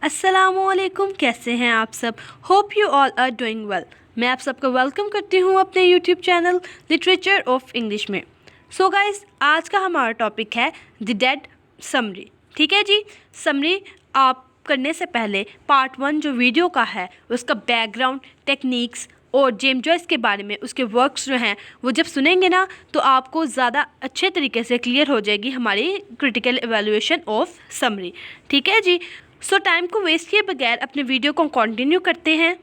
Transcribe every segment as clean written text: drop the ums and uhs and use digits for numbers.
अस्सलामुअलैकुम, कैसे हैं आप सब। Hope you all are doing well. मैं आप सबको वेलकम करती हूँ अपने YouTube channel literature of English में। सो गाइस, आज का हमारा टॉपिक है द डेड समरी। ठीक है जी। समरी आप करने से पहले पार्ट 1 जो वीडियो का है उसका बैकग्राउंड, टेक्निक्स और जेम्स जॉयस के बारे में उसके वर्क्स जो हैं वो जब सुनेंगे ना तो आपको ज़्यादा अच्छे तरीके से क्लियर हो जाएगी हमारी क्रिटिकल एवेल्युएशन ऑफ समरी। ठीक है जी। सो टाइम को वेस्ट किए बगैर अपने वीडियो को कंटिन्यू करते हैं।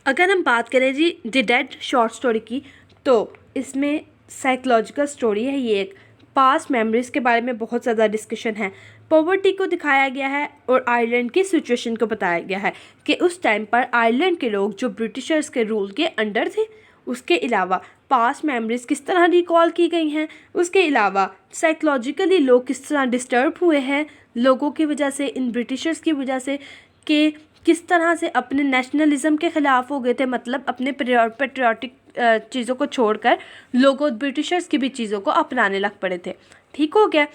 अगर हम बात करें जी द डेड शॉर्ट स्टोरी की, तो इसमें साइकोलॉजिकल स्टोरी है। ये एक पास्ट मेमोरीज के बारे में बहुत ज़्यादा डिस्कशन है। पॉवर्टी को दिखाया गया है और आयरलैंड की सिचुएशन को बताया गया है कि उस टाइम पर आयरलैंड के लोग जो ब्रिटिशर्स के रूल के अंडर थे। उसके अलावा पास्ट मेमोरीज किस तरह रिकॉल की गई हैं। उसके अलावा साइकोलॉजिकली लोग किस तरह डिस्टर्ब हुए हैं लोगों की वजह से, इन ब्रिटिशर्स की वजह से, कि किस तरह से अपने नेशनलिज्म के ख़िलाफ़ हो गए थे, मतलब अपने पेट्रियाटिक चीज़ों को छोड़कर लोगों ब्रिटिशर्स की भी चीज़ों को अपनाने लग पड़े थे। ठीक हो गया।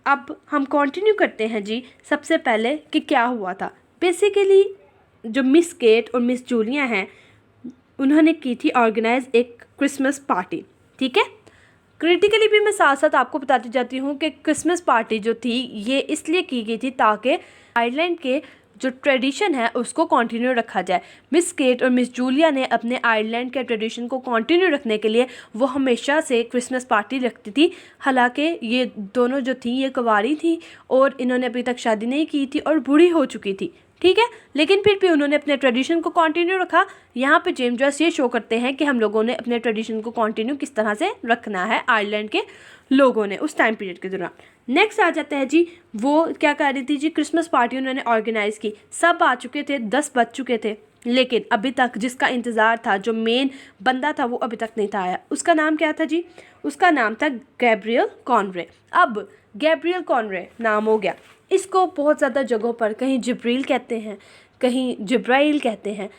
अब हम कंटिन्यू करते हैं जी। सबसे पहले कि क्या हुआ था। बेसिकली जो मिस केट और मिस जूलिया हैं उन्होंने की थी ऑर्गेनाइज एक क्रिसमस पार्टी। ठीक है। क्रिटिकली भी मैं साथ साथ आपको बताती जाती हूँ कि क्रिसमस पार्टी जो थी ये इसलिए की गई थी ताकि आयरलैंड के जो ट्रेडिशन है उसको कंटिन्यू रखा जाए। मिस केट और मिस जूलिया ने अपने आयरलैंड के ट्रेडिशन को कंटिन्यू रखने के लिए वो हमेशा से क्रिसमस पार्टी रखती थी। हालांकि ये दोनों जो थी ये कुंवारी थी और इन्होंने अभी तक शादी नहीं की थी और बूढ़ी हो चुकी थी। ठीक है। लेकिन फिर भी उन्होंने अपने ट्रेडिशन को कंटिन्यू रखा। यहाँ पे जेम्स जॉयस ये शो करते हैं कि हम लोगों ने अपने ट्रेडिशन को कंटिन्यू किस तरह से रखना है आयरलैंड के लोगों ने उस टाइम पीरियड के दौरान। नेक्स्ट आ जाता है जी, वो क्या कर रही थी जी, क्रिसमस पार्टी उन्होंने ऑर्गेनाइज़ की। सब आ चुके थे, 10 बज चुके थे, लेकिन अभी तक जिसका इंतज़ार था, जो मेन बंदा था वो अभी तक नहीं था आया। उसका नाम क्या था जी? उसका नाम था गैब्रियल कॉनरे। अब गैब्रियल कॉनरे नाम हो गया। इसको बहुत ज़्यादा जगहों पर कहीं जिब्रील कहते हैं, कहीं जिब्राइल कहते हैं।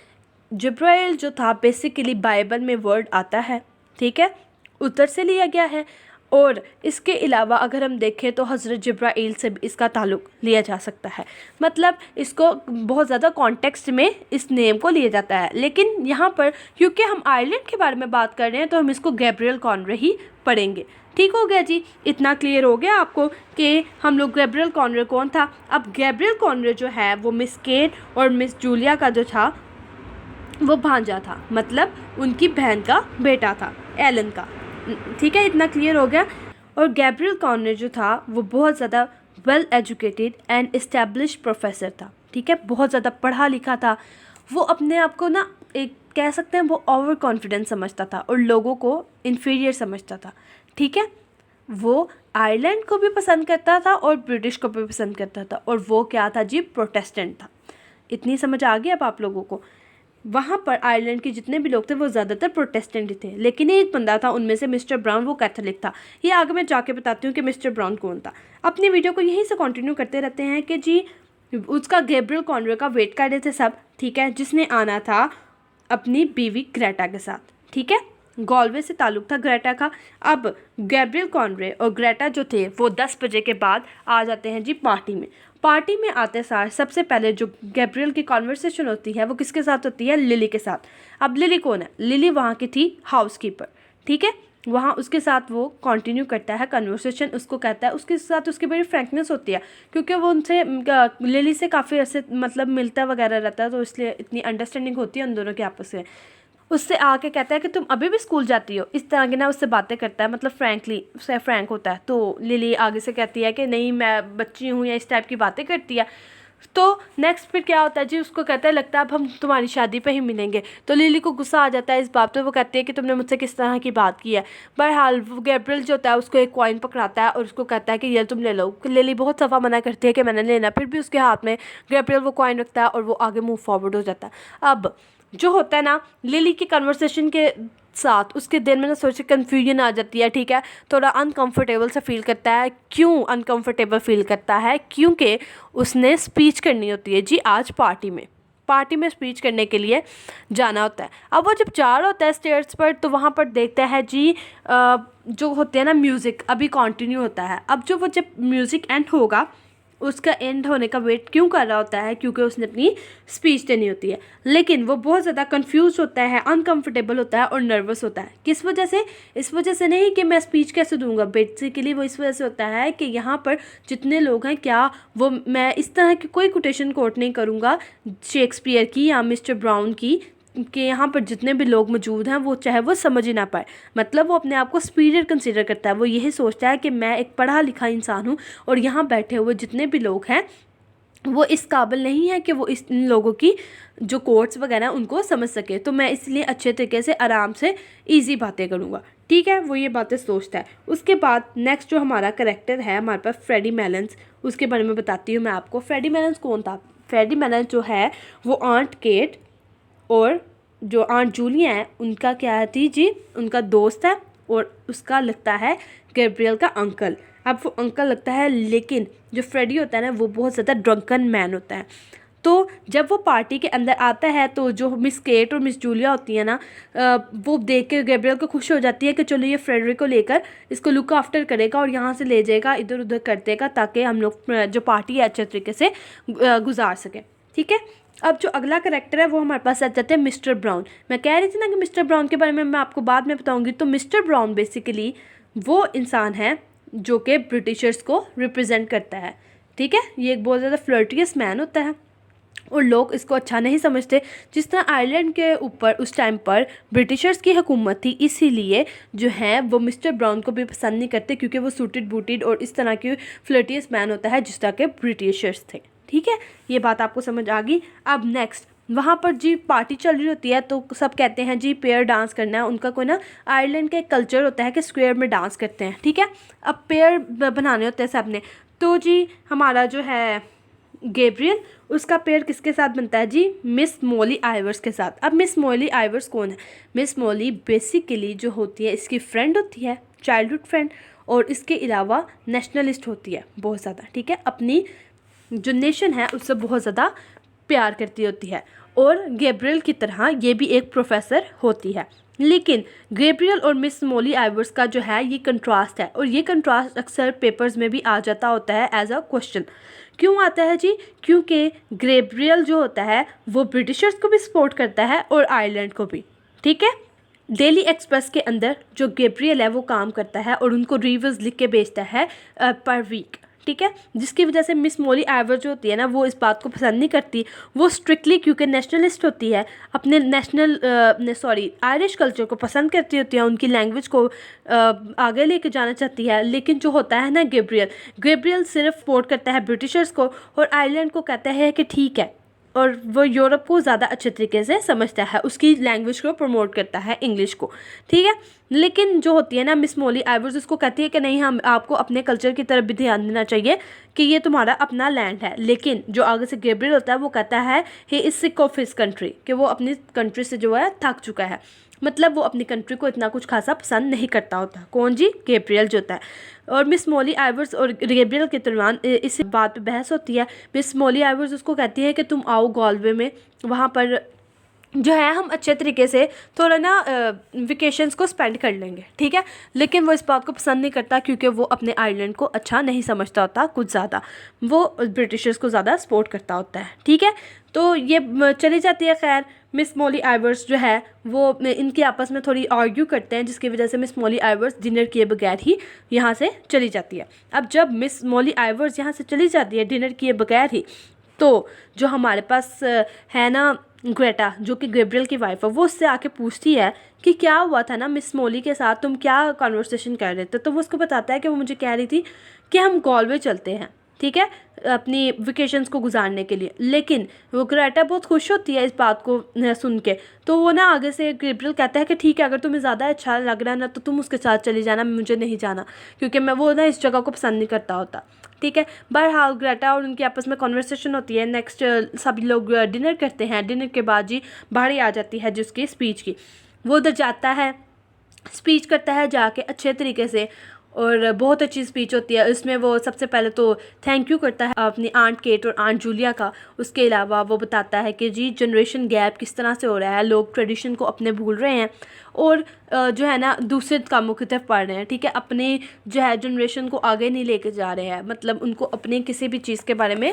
जिब्राइल जो था बेसिकली बाइबल में वर्ड आता है। ठीक है। उधर से लिया गया है। और इसके अलावा अगर हम देखें तो हज़रत जिब्राइल से भी इसका ताल्लुक़ लिया जा सकता है। मतलब इसको बहुत ज़्यादा कॉन्टेक्स्ट में इस नेम को लिया जाता है। लेकिन यहाँ पर क्योंकि हम आयरलैंड के बारे में बात कर रहे हैं तो हम इसको गैब्रियल कॉनरे ही पढ़ेंगे। ठीक हो गया जी। इतना क्लियर हो गया आपको कि हम लोग गैब्रियल कॉनरे कौन था। अब गैब्रियल कॉनरे जो है वो मिस केट और मिस जूलिया का जो था वो भांजा था, मतलब उनकी बहन का बेटा था, एलन का। ठीक है। इतना क्लियर हो गया। और गैब्रियल कॉनरे जो था वो बहुत ज़्यादा well educated and establish professor था। ठीक है। बहुत ज़्यादा पढ़ा लिखा था। वो अपने आप को ना एक कह सकते हैं वो ओवर कॉन्फिडेंस समझता था और लोगों को इन्फीरियर समझता था। ठीक है। वो आयरलैंड को भी पसंद करता था और ब्रिटिश को भी पसंद करता था। और वो क्या था जी? प्रोटेस्टेंट था। इतनी समझ आ गई अब आप लोगों को। वहाँ पर आयरलैंड के जितने भी लोग थे वो ज़्यादातर प्रोटेस्टेंट ही थे, लेकिन एक बंदा था उनमें से मिस्टर ब्राउन, वो कैथोलिक था। ये आगे मैं जाके बताती हूँ कि मिस्टर ब्राउन कौन था। अपनी वीडियो को यहीं से कंटिन्यू करते रहते हैं कि जी उसका गैब्रियल कॉनरे का वेट कर रहे थे सब। ठीक है। जिसने आना था अपनी बीवी ग्रेटा के साथ। ठीक है। गॉलवे से ताल्लुक़ था ग्रेटा का। अब गैब्रियल कॉनरे और ग्रेटा जो थे वो 10 बजे के बाद आ जाते हैं जी पार्टी में। पार्टी में आते सार सबसे पहले जो गैब्रियल की कॉन्वर्सेशन होती है वो किसके साथ होती है? लिली के साथ। अब लिली कौन है? लिली वहाँ की थी हाउसकीपर। ठीक है। वहाँ उसके साथ वो कंटिन्यू करता है कन्वर्सेशन। उसको कहता है, उसके साथ उसकी बड़ी फ्रैंकनेस होती है क्योंकि वो उनसे लिली से काफ़ी ऐसे मतलब मिलता वगैरह रहता है, तो इसलिए इतनी अंडरस्टैंडिंग होती है उन दोनों के आपस में। उससे आके कहता है कि तुम अभी भी स्कूल जाती हो, इस तरह की ना उससे बातें करता है, मतलब फ्रैंकली उससे फ्रैंक होता है। तो लिली आगे से कहती है कि नहीं मैं बच्ची हूँ, या इस टाइप की बातें करती है। तो नेक्स्ट फिर क्या होता है जी? उसको कहता है लगता है अब हम तुम्हारी शादी पे ही मिलेंगे। तो लिली को गुस्सा आ जाता है इस बात पे। वो कहती है कि तुमने मुझसे किस तरह की बात की है। बहरहाल गैब्रियल जो होता है उसको एक कॉइन पकड़ाता है और उसको कहता है कि ये तुम ले लो। लिली बहुत सफ़ा मना करती है कि मैंने लेना, फिर भी उसके हाथ में गैब्रियल वो कॉइन रखता है और वो आगे मूव फॉरवर्ड हो जाता है। अब जो होता है ना लिली की कन्वर्सेशन के साथ उसके दिल में ना सोच कन्फ्यूजन आ जाती है। ठीक है। थोड़ा अनकंफर्टेबल सा फील करता है। क्यों अनकंफर्टेबल फील करता है? क्योंकि उसने स्पीच करनी होती है जी आज पार्टी में स्पीच करने के लिए जाना होता है। अब वो जब जा रहा होता है स्टेयर्स पर तो वहाँ पर देखता है जी जो होते हैं ना म्यूज़िक अभी कंटिन्यू होता है। अब जब म्यूज़िक एंड होगा उसका एंड होने का वेट क्यों कर रहा होता है? क्योंकि उसने अपनी स्पीच देनी होती है, लेकिन वो बहुत ज़्यादा कंफ्यूज होता है, अनकंफर्टेबल होता है और नर्वस होता है। किस वजह से? इस वजह से नहीं कि मैं स्पीच कैसे दूंगा, बेसिकली वो इस वजह से होता है कि यहाँ पर जितने लोग हैं, क्या वो मैं इस तरह की कोई कोटेशन कोट नहीं करूँगा शेक्सपियर की या मिस्टर ब्राउन की कि यहाँ पर जितने भी लोग मौजूद हैं वो चाहे वो समझ ही ना पाए। मतलब वो अपने आप को सुपीरियर कंसीडर करता है। वो यही सोचता है कि मैं एक पढ़ा लिखा इंसान हूँ और यहाँ बैठे हुए जितने भी लोग हैं वो इस काबिल नहीं है कि वो इन लोगों की जो कोट्स वगैरह उनको समझ सके, तो मैं इसलिए अच्छे तरीके से आराम से ईजी बातें करूँगा। ठीक है, वो ये बातें सोचता है। उसके बाद नेक्स्ट जो हमारा करेक्टर है हमारे पास फ्रेडी मेलेंस, उसके बारे में बताती हूँ मैं आपको। फ्रेडी मेलेंस कौन था? फ्रेडी मेलेंस जो है वो आंट केट और जो आंट जूलिया है उनका क्या थी जी, उनका दोस्त है और उसका लगता है गैब्रियल का अंकल। अब वो अंकल लगता है, लेकिन जो फ्रेडी होता है ना वो बहुत ज़्यादा ड्रंकन मैन होता है। तो जब वो पार्टी के अंदर आता है तो जो मिस केट और मिस जूलिया होती है ना, वो देख कर गैब्रियल को खुश हो जाती है कि चलो ये फ्रेडरिक को लेकर इसको लुक आफ्टर करेगा और यहाँ से ले जाएगा, इधर उधर कर देगा, ताकि हम लोग जो पार्टी है अच्छे तरीके से गुजार सकें। ठीक है, अब जो अगला करेक्टर है वो हमारे पास आ जाते हैं मिस्टर ब्राउन। मैं कह रही थी ना कि मिस्टर ब्राउन के बारे में मैं आपको बाद में बताऊंगी। तो मिस्टर ब्राउन बेसिकली वो इंसान है जो कि ब्रिटिशर्स को रिप्रेजेंट करता है। ठीक है, ये एक बहुत ज़्यादा फ्लर्टियस मैन होता है और लोग इसको अच्छा नहीं समझते। जिस तरह आयरलैंड के ऊपर उस टाइम पर ब्रिटिशर्स की हुकूमत थी, इसीलिए जो है वो मिस्टर ब्राउन को भी पसंद नहीं करते, क्योंकि वो सूटेड बूटेड और इस तरह की फ्लर्टियस मैन होता है जिस तरह के ब्रिटिशर्स थे। ठीक है, ये बात आपको समझ आ गई। अब नेक्स्ट वहाँ पर जी पार्टी चल रही होती है तो सब कहते हैं जी पेयर डांस करना है। उनका कोई ना आयरलैंड का एक कल्चर होता है कि स्क्वायर में डांस करते हैं। ठीक है, अब पेयर बनाने होते हैं सब ने। तो जी हमारा जो है गैब्रियल, उसका पेयर किसके साथ बनता है जी? मिस मॉली आइवर्स के साथ। अब मिस मॉली आइवर्स कौन है? मिस मॉली बेसिकली जो होती है इसकी फ्रेंड होती है, चाइल्डहुड फ्रेंड, और इसके अलावा नेशनलिस्ट होती है बहुत ज़्यादा। ठीक है, अपनी जो नेशन है उससे बहुत ज़्यादा प्यार करती होती है, और गैब्रियल की तरह ये भी एक प्रोफेसर होती है। लेकिन गैब्रियल और मिस मॉली आइवर्स का जो है ये कंट्रास्ट है, और ये कंट्रास्ट अक्सर पेपर्स में भी आ जाता होता है एज अ क्वेश्चन। क्यों आता है जी? क्योंकि गैब्रियल जो होता है वो ब्रिटिशर्स को भी सपोर्ट करता है और आयरलैंड को भी। ठीक है, डेली एक्सप्रेस के अंदर जो गैब्रियल है वो काम करता है और उनको रिव्यूज़ लिख के भेजता है पर वीक। ठीक है, जिसकी वजह से मिस मॉली आइवर्स जो होती है ना वो इस बात को पसंद नहीं करती। वो स्ट्रिक्टली क्योंकि नेशनलिस्ट होती है, अपने आयरिश कल्चर को पसंद करती होती है, उनकी लैंग्वेज को आगे लेके जाना चाहती है। लेकिन जो होता है ना गैब्रियल सिर्फ सपोर्ट करता है ब्रिटिशर्स को और आयरलैंड को कहता है कि ठीक है, और वो यूरोप को ज़्यादा अच्छे तरीके से समझता है, उसकी लैंग्वेज को प्रमोट करता है, इंग्लिश को। ठीक है, लेकिन जो होती है ना मिस मॉली आइवर्स उसको कहती है कि नहीं, हम आपको अपने कल्चर की तरफ भी ध्यान देना चाहिए कि ये तुम्हारा अपना लैंड है। लेकिन जो आगे से गैब्रियल होता है वो कहता है he is sick of his country, कि वो अपनी कंट्री से जो है थक चुका है। मतलब वो अपनी कंट्री को इतना कुछ खासा पसंद नहीं करता होता। कौन जी? गैब्रियल जो होता है। और मिस मॉली आइवर्स और गैब्रियल के दरमियान इस बात पे बहस होती है। मिस मॉली आइवर्स उसको कहती है कि तुम आओ गॉलवे में, वहाँ पर जो है हम अच्छे तरीके से थोड़ा ना वेकेशंस को स्पेंड कर लेंगे। ठीक है, लेकिन वो इस बात को पसंद नहीं करता क्योंकि वो अपने आयरलैंड को अच्छा नहीं समझता होता कुछ ज़्यादा, वो ब्रिटिशर्स को ज़्यादा सपोर्ट करता होता है। ठीक है, तो ये चली जाती है। खैर, मिस मॉली आइवर्स जो है वो इनके आपस में थोड़ी आर्ग्यू करते हैं, जिसकी वजह से मिस मॉली आइवर्स डिनर किए बगैर ही यहाँ से चली जाती है। अब जब मिस मॉली आइवर्स यहाँ से चली जाती है डिनर किए बगैर ही, तो जो हमारे पास है ना ग्रेटा, जो कि गैब्रियल की वाइफ है, वो उससे आके पूछती है कि क्या हुआ था ना मिस मॉली के साथ, तुम क्या कन्वर्सेशन कर रहे थे? तो वो उसको बताता है कि वो मुझे कह रही थी कि हम गॉलवे चलते हैं, ठीक है, अपनी वेकेशंस को गुजारने के लिए। लेकिन वो ग्रेटा बहुत खुश होती है इस बात को सुन के। तो वो ना आगे से गैब्रियल कहता है कि ठीक है, अगर तुम्हें ज़्यादा अच्छा लग रहा है ना तो तुम उसके साथ चली जाना, मुझे नहीं जाना, क्योंकि मैं वो ना इस जगह को पसंद नहीं करता होता। ठीक है, बहरहाल ग्रेटा और उनकी आपस में कॉन्वर्सेशन होती है। नेक्स्ट सभी लोग डिनर करते हैं। डिनर के बाद जी बारी आ जाती है जिसकी स्पीच की। वो उधर जाता है, स्पीच करता है जाके अच्छे तरीके से, और बहुत अच्छी स्पीच होती है। इसमें वो सबसे पहले तो थैंक यू करता है अपनी आंट केट और आंट जूलिया का। उसके अलावा वो बताता है कि जी जनरेशन गैप किस तरह से हो रहा है, लोग ट्रेडिशन को अपने भूल रहे हैं और जो है ना दूसरे कामों की तरफ पढ़ रहे हैं, ठीक है, अपने जो है जनरेशन को आगे नहीं लेके जा रहे हैं, मतलब उनको अपने किसी भी चीज़ के बारे में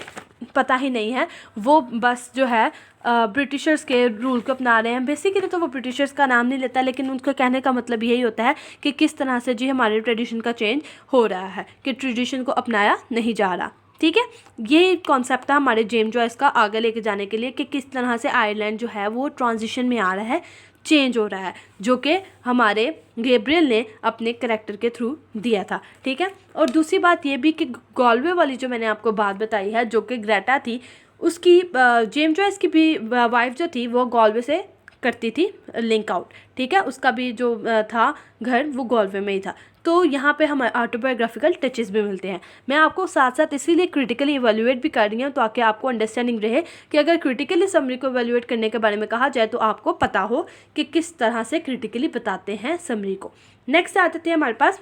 पता ही नहीं है, वो बस जो है ब्रिटिशर्स के रूल को अपना रहे हैं। बेसिकली तो वो ब्रिटिशर्स का नाम नहीं लेता, लेकिन उनका कहने का मतलब यही होता है कि किस तरह से जी हमारे ट्रेडिशन का चेंज हो रहा है, कि ट्रेडिशन को अपनाया नहीं जा रहा, ठीक है। ये कॉन्सेप्ट था हमारे जेम्स जॉयस का आगे लेके जाने के लिए कि किस तरह से आयरलैंड जो है वो ट्रांजिशन में आ रहा है, चेंज हो रहा है, जो कि हमारे गैब्रियल ने अपने करैक्टर के थ्रू दिया था, ठीक है। और दूसरी बात ये भी कि गॉलवे वाली जो मैंने आपको बात बताई है, जो कि ग्रेटा थी, उसकी जेम्स जॉयस की भी वाइफ जो थी वो गॉलवे से करती थी लिंक आउट, ठीक है, उसका भी जो था घर वो गॉलवे में ही था। तो यहाँ पे हमें ऑटोबायोग्राफिकल टचेस भी मिलते हैं। मैं आपको साथ साथ इसीलिए क्रिटिकली इवैल्यूएट भी कर रही हूँ ताकि आपको अंडरस्टैंडिंग रहे कि अगर क्रिटिकली समरी को इवैल्यूएट करने के बारे में कहा जाए तो आपको पता हो कि किस तरह से क्रिटिकली बताते हैं समरी को। नेक्स्ट आ जाती है हमारे पास,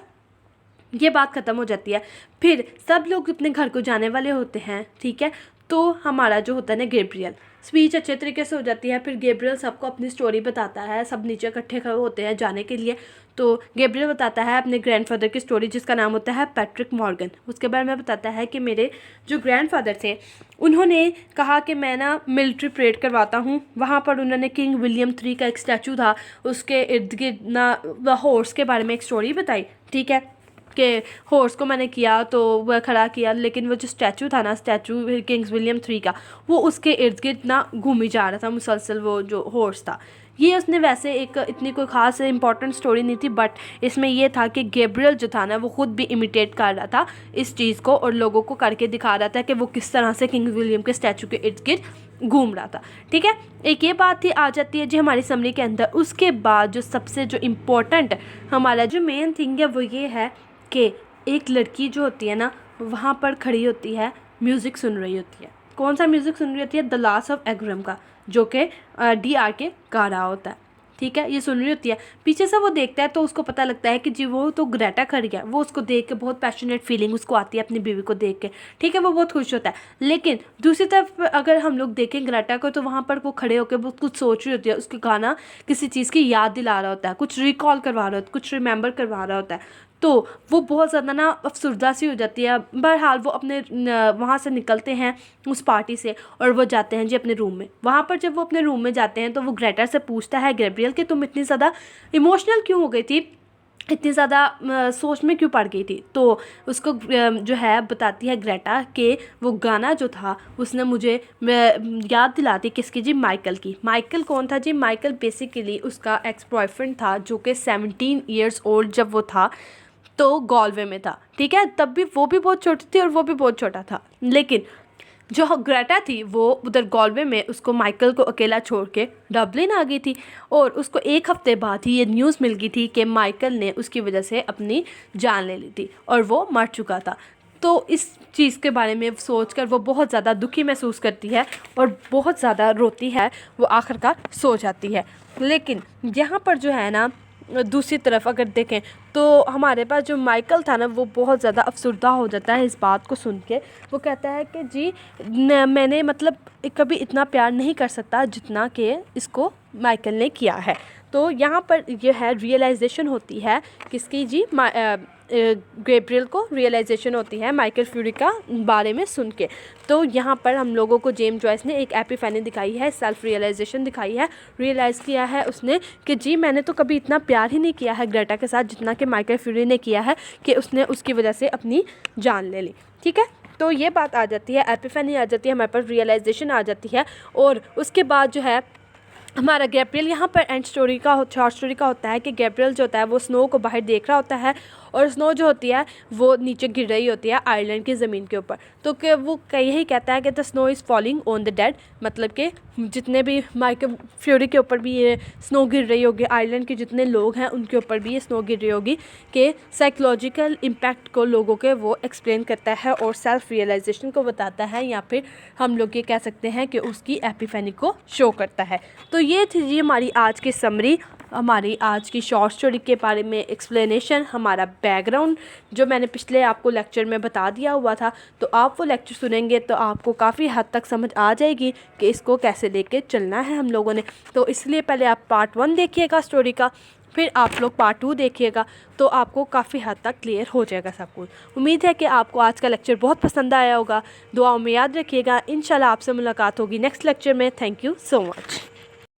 ये बात ख़त्म हो जाती है, फिर सब लोग अपने घर को जाने वाले होते हैं, ठीक है। तो हमारा जो होता है ना गैब्रियल, स्पीच अच्छे तरीके से हो जाती है, फिर गैब्रियल सबको अपनी स्टोरी बताता है, सब नीचे इकट्ठे खड़े होते हैं जाने के लिए। तो गैब्रियल बताता है अपने ग्रैंडफादर की स्टोरी जिसका नाम होता है पैट्रिक मॉर्गन। उसके बारे में बताता है कि मेरे जो ग्रैंडफादर थे उन्होंने कहा कि मैं ना मिलिट्री परेड करवाता हूँ। वहाँ पर उन्होंने किंग विलियम 3 का एक स्टैचू था, उसके इर्द गिर्द ना हॉर्स के बारे में एक स्टोरी बताई, ठीक है, कि हॉर्स को मैंने किया तो वह खड़ा किया, लेकिन वो जो स्टैचू था ना, स्टैचू किंग्स विलियम 3 का, वो उसके इर्द गिर्द ना घूमी जा रहा था मुसलसल, वो जो हॉर्स था। ये उसने वैसे एक इतनी कोई ख़ास इंपॉर्टेंट स्टोरी नहीं थी, बट इसमें ये था कि गैब्रियल जो था ना वो ख़ुद भी इमिटेट कर रहा था इस चीज़ को और लोगों को करके दिखा रहा था कि वो किस तरह से किंग विलियम के स्टैचू के इर्द गिर्द घूम रहा था, ठीक है। एक ये बात थी आ जाती है जी हमारी समरी के अंदर। उसके बाद जो सबसे जो इम्पोर्टेंट हमारा जो मेन थिंग है वो ये है कि एक लड़की जो होती है ना वहाँ पर खड़ी होती है, म्यूज़िक सुन रही होती है। कौन सा म्यूज़िक सुन रही होती है? द लास्ट ऑफ एग्रम का, जो कि DRK गा रहा होता है, ठीक है। ये सुन रही होती है, पीछे से वो देखता है तो उसको पता लगता है कि जी वो तो ग्रेटा खड़ी है। वो उसको देख के बहुत पैशनेट फीलिंग उसको आती है अपनी बीवी को देख के, ठीक है, वो बहुत खुश होता है। लेकिन दूसरी तरफ अगर हम लोग देखें ग्रेटा को, तो वहाँ पर वो खड़े होकर बहुत कुछ सोच रही होती है। उसके गाना किसी चीज़ की याद दिला रहा होता है, कुछ रिकॉल करवा रहा होता है, कुछ रिमेंबर करवा रहा होता है। तो वो बहुत ज़्यादा ना अफसरदा सी हो जाती है। बहरहाल वो अपने वहाँ से निकलते हैं उस पार्टी से और वो जाते हैं जी अपने रूम में। वहाँ पर जब वो अपने रूम में जाते हैं तो वो ग्रेटा से पूछता है गैब्रियल कि तुम इतनी ज़्यादा इमोशनल क्यों हो गई थी, इतनी ज़्यादा सोच में क्यों पड़ गई थी। तो उसको जो है बताती है ग्रेटा कि वो गाना जो था उसने मुझे याद दिलाती किसकी जी, माइकल की। माइकल कौन था जी? माइकल बेसिकली उसका एक्स बॉयफ्रेंड था जो कि 17 ईयर्स ओल्ड जब वो था तो गॉलवे में था, ठीक है। तब भी वो भी बहुत छोटी थी और वो भी बहुत छोटा था। लेकिन जो ग्रेटा थी वो उधर गॉलवे में उसको माइकल को अकेला छोड़ के डबलिन आ गई थी और उसको एक हफ्ते बाद ही ये न्यूज़ मिल गई थी कि माइकल ने उसकी वजह से अपनी जान ले ली थी और वो मर चुका था। तो इस चीज़ के बारे में सोचकर वो बहुत ज़्यादा दुखी महसूस करती है और बहुत ज़्यादा रोती है, वो आखिरकार सो जाती है। लेकिन यहाँ पर जो है ना दूसरी तरफ अगर देखें तो हमारे पास जो माइकल था ना वो बहुत ज़्यादा अफसरदा हो जाता है इस बात को सुन के। वो कहता है कि जी मैंने मतलब कभी इतना प्यार नहीं कर सकता जितना कि इसको माइकल ने किया है। तो यहाँ पर यह है रियलाइजेशन होती है किसकी जी, गैब्रियल को रियलाइजेशन होती है माइकल फ्यूरी का बारे में सुन के। तो यहाँ पर हम लोगों को जेम्स जॉयस ने एक एपिफैनी दिखाई है, सेल्फ रियलाइजेशन दिखाई है। रियलाइज़ किया है उसने कि जी मैंने तो कभी इतना प्यार ही नहीं किया है ग्रेटा के साथ जितना कि माइकल फ्यूरी ने किया है, कि उसने उसकी वजह से अपनी जान ले ली, ठीक है। तो ये बात आ जाती है, एपिफैनी आ जाती है, हमारे पास रियलाइजेशन आ जाती है। और उसके बाद जो है हमारा गैब्रियल यहाँ पर एंड स्टोरी का शॉर्ट स्टोरी का होता है कि गैब्रियल जो होता है वो स्नो को बाहर देख रहा होता है और स्नो जो होती है वो नीचे गिर रही होती है आयरलैंड की ज़मीन के ऊपर। तो वो यही कहता है कि the snow is falling on the dead, मतलब कि जितने भी माइकल फ्यूरी के ऊपर भी ये स्नो गिर रही होगी, आयरलैंड के जितने लोग हैं उनके ऊपर भी ये स्नो गिर रही होगी, कि साइकोलॉजिकल इम्पैक्ट को लोगों के वो एक्सप्लेन करता है और सेल्फ रियलाइजेशन को बताता है, या फिर हम लोग ये कह सकते हैं कि उसकी एपिफैनी को शो करता है। तो ये थी जी हमारी आज की समरी। हमारी आज की शॉर्ट स्टोरी के बारे में एक्सप्लेनेशन, हमारा बैकग्राउंड जो मैंने पिछले आपको लेक्चर में बता दिया हुआ था, तो आप वो लेक्चर सुनेंगे तो आपको काफ़ी हद तक समझ आ जाएगी कि इसको कैसे लेके चलना है हम लोगों ने। तो इसलिए पहले आप पार्ट 1 देखिएगा स्टोरी का, फिर आप लोग पार्ट 2 देखिएगा, तो आपको काफ़ी हद तक क्लियर हो जाएगा सब कुछ। उम्मीद है कि आपको आज का लेक्चर बहुत पसंद आया होगा। दुआओं में याद रखिएगा। इंशाल्लाह आपसे मुलाकात होगी नेक्स्ट लेक्चर में। Thank you so much.